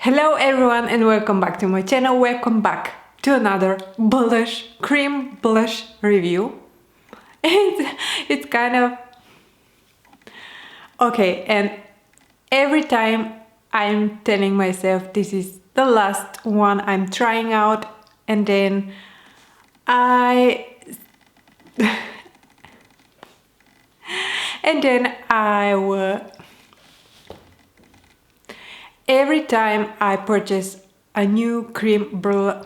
Hello everyone and welcome back to my channel. Welcome back to another cream blush review. It's kind of okay, and every time I'm telling myself this is the last one I'm trying out, and then I will. Every time I purchase a new cream blush,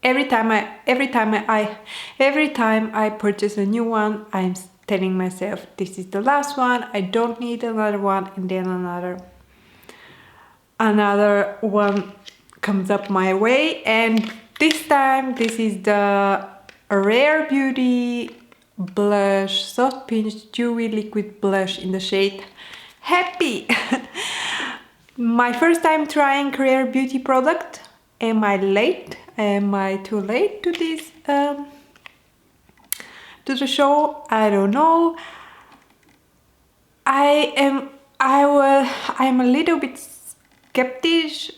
every time I purchase a new one, I'm telling myself this is the last one. I don't need another one, and then another one comes up my way, and this time this is the Rare Beauty blush, soft pinch dewy liquid blush in the shade Happy. My first time trying Rare Beauty product. Am I late? Am I too late to this to the show? I don't know. I'm a little bit skeptical.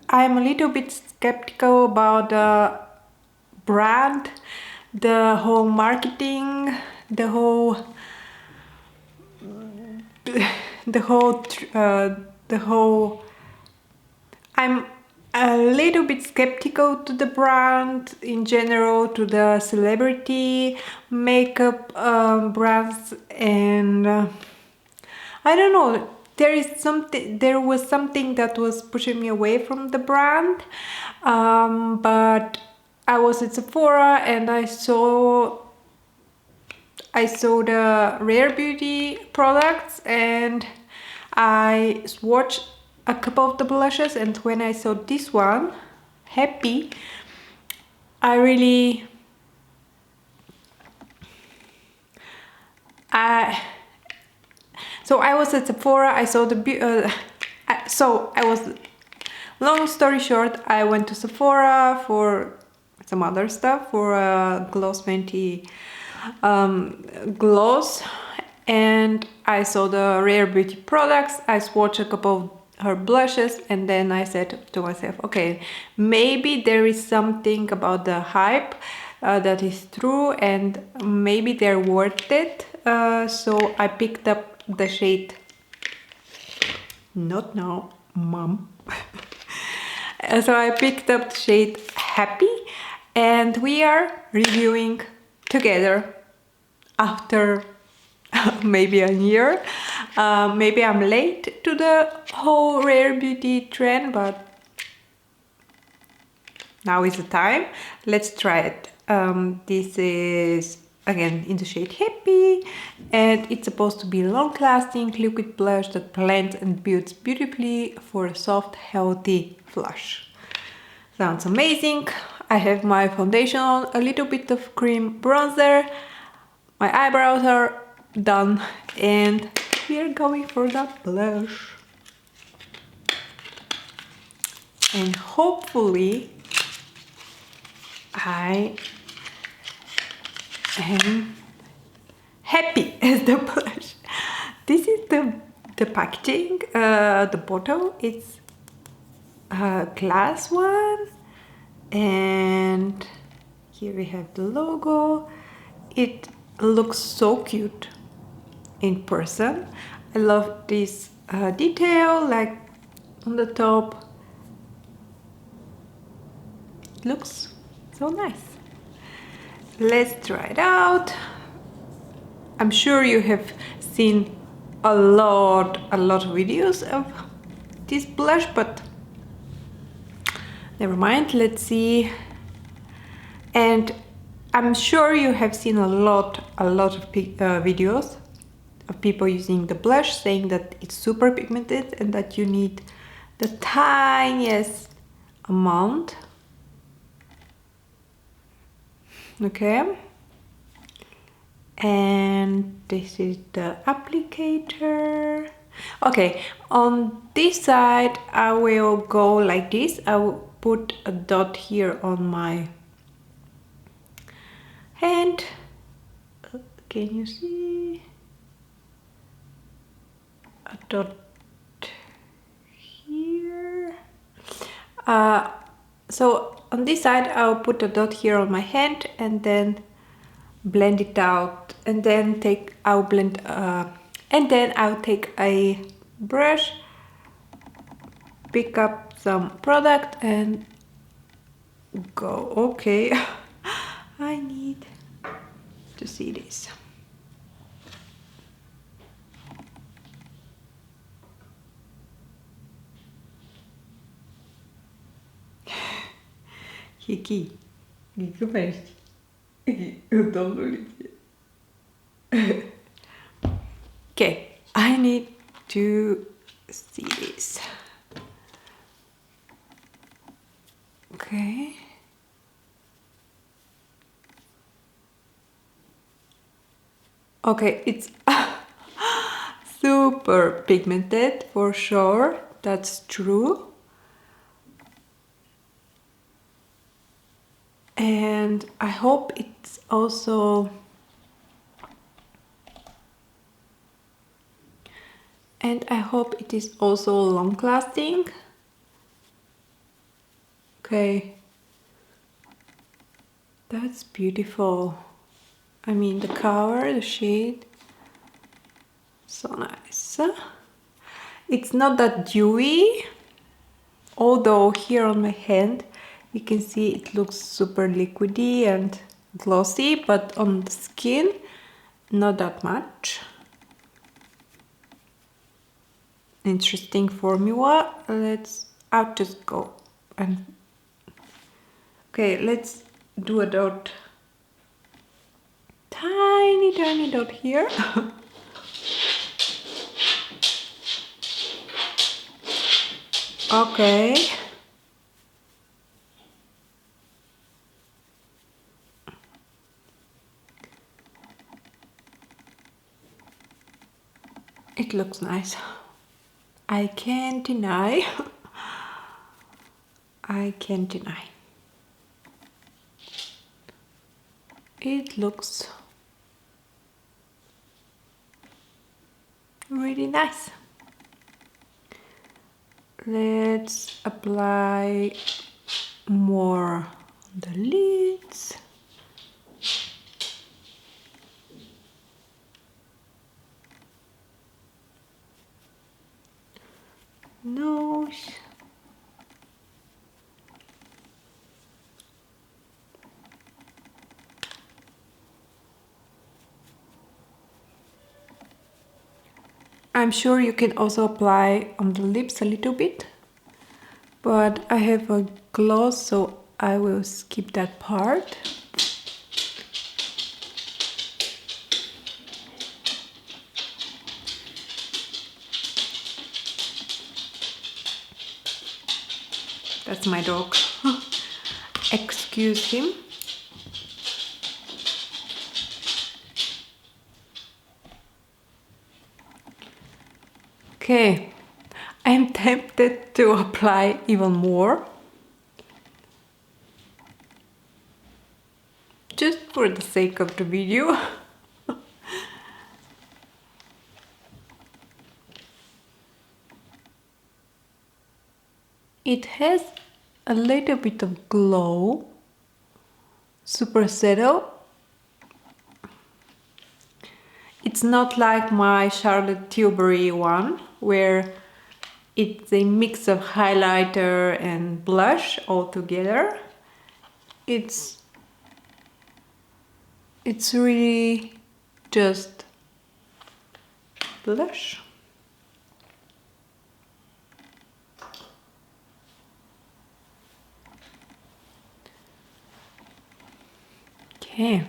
I'm a little bit skeptical about the brand, the whole marketing, the whole I'm a little bit skeptical to the brand in general, to the celebrity makeup brands, and I don't know, there was something that was pushing me away from the brand, but I was at Sephora and I saw the Rare Beauty products, and I swatched a couple of the blushes, and when I saw this one, Happy, I really so I was at Sephora, I saw the long story short, I went to Sephora for some other stuff, for a Gloss Fenty gloss, and I saw the Rare Beauty products. I swatched a couple of her blushes, and then I said to myself, okay, maybe there is something about the hype that is true, and maybe they're worth it. So I picked up the shade, not now, mom. So I picked up the shade Happy, and we are reviewing together after maybe a year. Maybe I'm late to the whole Rare Beauty trend, but now is the time. Let's try it. This is again in the shade Happy, and it's supposed to be long-lasting liquid blush that blends and builds beautifully for a soft, healthy flush. Sounds amazing. I have my foundation on, a little bit of cream bronzer, my eyebrows are done, and we are going for the blush. And hopefully I am happy as the blush. This is the packaging, the bottle. It's a glass one, and here we have the logo. It looks so cute in person. I love this detail, like on the top. It looks so nice. Let's try it out. I'm sure you have seen a lot of videos of this blush, but never mind. Let's see. And I'm sure you have seen a lot of videos of people using the blush, saying that it's super pigmented and that you need the tiniest amount. Okay, and this is the applicator. Okay, on this side I will go like this. I will put a dot here on my hand. Can you see? A dot here. So on this side I'll put a dot here on my hand and then blend it out, and then I'll take a brush, pick up some product and go. Okay. I need to see this. Aqui, o que eu faço? Aqui, eu dou Okay, I need to see this. Okay. Okay, it's super pigmented for sure, that's true. And I hope it's also it is also long lasting. Okay, that's beautiful. I mean, the color, the shade, so nice. It's not that dewy, although here on my hand you can see it looks super liquidy and glossy, but on the skin not that much. Interesting formula. I'll just go and okay, let's do a dot, tiny dot here. Okay. It looks nice. I can't deny. I can't deny. It looks really nice. Let's apply more on the lids. Nose. I'm sure you can also apply on the lips a little bit, but I have a gloss, so I will skip that part. That's my dog. Excuse him. Okay, I'm tempted to apply even more, just for the sake of the video. It has a little bit of glow, super subtle. It's not like my Charlotte Tilbury one, where it's a mix of highlighter and blush all together. It's really just blush. Okay.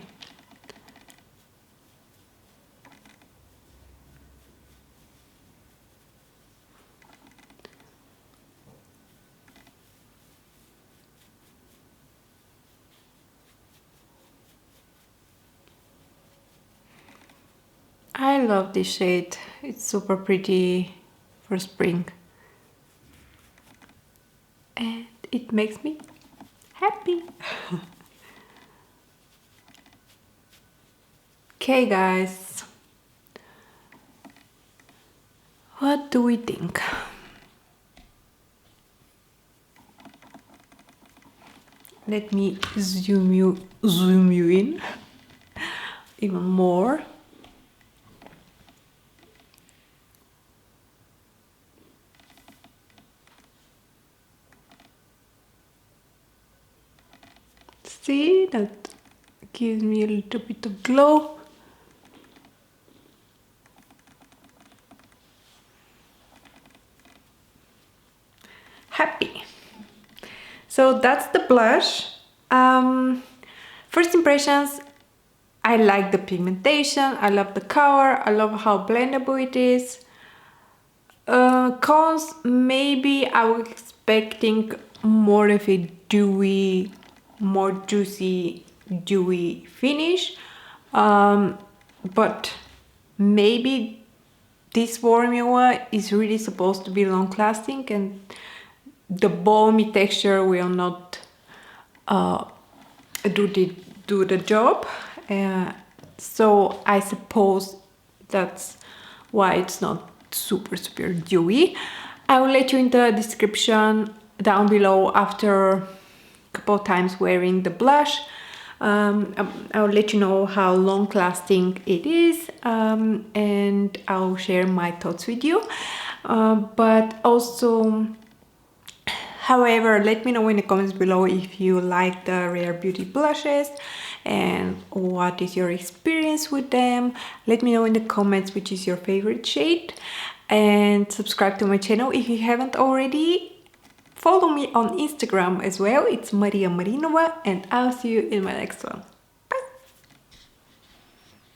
I love this shade. It's super pretty for spring. And it makes me happy. Okay, guys. What do we think? Let me zoom you in even more. See, that gives me a little bit of glow. Happy. So that's the blush. First impressions, I like the pigmentation, I love the color, I love how blendable it is. Cons, maybe I was expecting more of a dewy, more juicy, dewy finish. But maybe this formula is really supposed to be long lasting and the balmy texture will not do the job. So I suppose that's why it's not super dewy. I will let you in the description down below after a couple of times wearing the blush. I'll let you know how long lasting it is, and I'll share my thoughts with you. But also, however, let me know in the comments below if you like the Rare Beauty blushes and what is your experience with them. Let me know in the comments which is your favorite shade, and subscribe to my channel if you haven't already. Follow me on Instagram as well, it's Mariya Marinova, and I'll see you in my next one.